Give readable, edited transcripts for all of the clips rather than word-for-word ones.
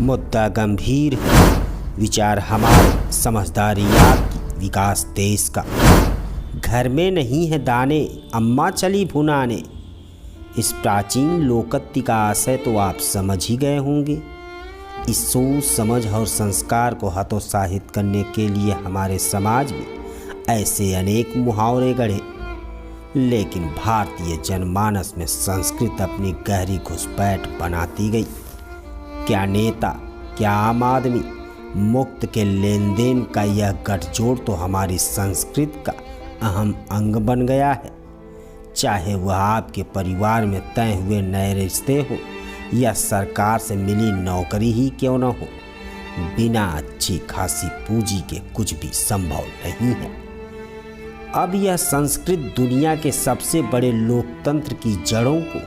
मुद्दा गंभीर है, विचार हमारे, समझदारी आपकी, विकास देश का। घर में नहीं है दाने, अम्मा चली भुनाने। इस प्राचीन लोकोक्ति का आशय तो आप समझ ही गए होंगे। इस सोच, समझ और संस्कार को हतोत्साहित करने के लिए हमारे समाज में ऐसे अनेक मुहावरे गढ़े, लेकिन भारतीय जनमानस में संस्कृत अपनी गहरी घुसपैठ बनाती गई। क्या नेता, क्या आम आदमी, मुक्त के लेन देन का यह गठजोड़ तो हमारी संस्कृति का अहम अंग बन गया है। चाहे वह आपके परिवार में तय हुए नए रिश्ते हो या सरकार से मिली नौकरी ही क्यों न हो, बिना अच्छी खासी पूंजी के कुछ भी संभव नहीं है। अब यह संस्कृत दुनिया के सबसे बड़े लोकतंत्र की जड़ों को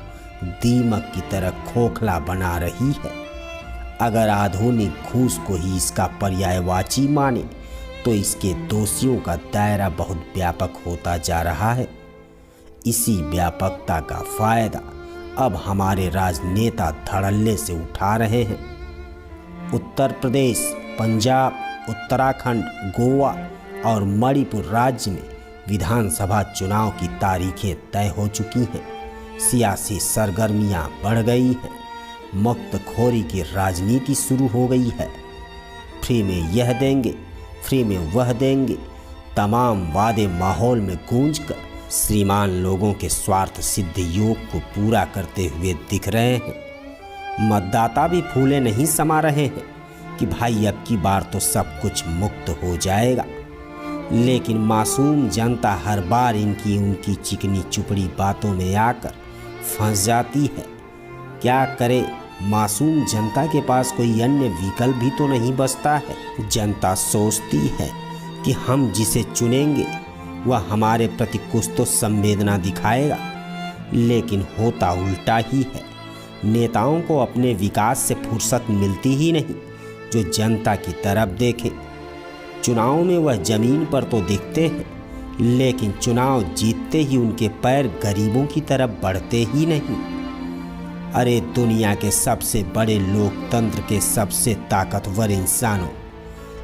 दीमक की तरह खोखला बना रही है। अगर आधुनिक घूस को ही इसका पर्यायवाची माने तो इसके दोषियों का दायरा बहुत व्यापक होता जा रहा है। इसी व्यापकता का फायदा अब हमारे राजनेता धड़ल्ले से उठा रहे हैं। उत्तर प्रदेश, पंजाब, उत्तराखंड, गोवा और मणिपुर राज्य में विधानसभा चुनाव की तारीखें तय हो चुकी हैं। सियासी सरगर्मियां बढ़ गई हैं। मुक्तखोरी की राजनीति शुरू हो गई है। फ्री में यह देंगे, फ्री में वह देंगे, तमाम वादे माहौल में गूंजकर श्रीमान लोगों के स्वार्थ सिद्ध योग को पूरा करते हुए दिख रहे हैं। मतदाता भी फूले नहीं समा रहे हैं कि भाई अब की बार तो सब कुछ मुक्त हो जाएगा, लेकिन मासूम जनता हर बार इनकी उनकी चिकनी चुपड़ी बातों में आकर फंस जाती है। क्या करे, मासूम जनता के पास कोई अन्य विकल्प भी तो नहीं बचता है। जनता सोचती है कि हम जिसे चुनेंगे वह हमारे प्रति कुछ तो संवेदना दिखाएगा, लेकिन होता उल्टा ही है। नेताओं को अपने विकास से फुर्सत मिलती ही नहीं जो जनता की तरफ देखे। चुनाव में वह जमीन पर तो दिखते हैं, लेकिन चुनाव जीतते ही उनके पैर गरीबों की तरफ बढ़ते ही नहीं। अरे दुनिया के सबसे बड़े लोकतंत्र के सबसे ताकतवर इंसानों,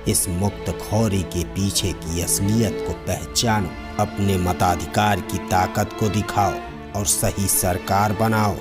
इस मुक्तखोरी के पीछे की असलियत को पहचानो, अपने मताधिकार की ताकत को दिखाओ और सही सरकार बनाओ।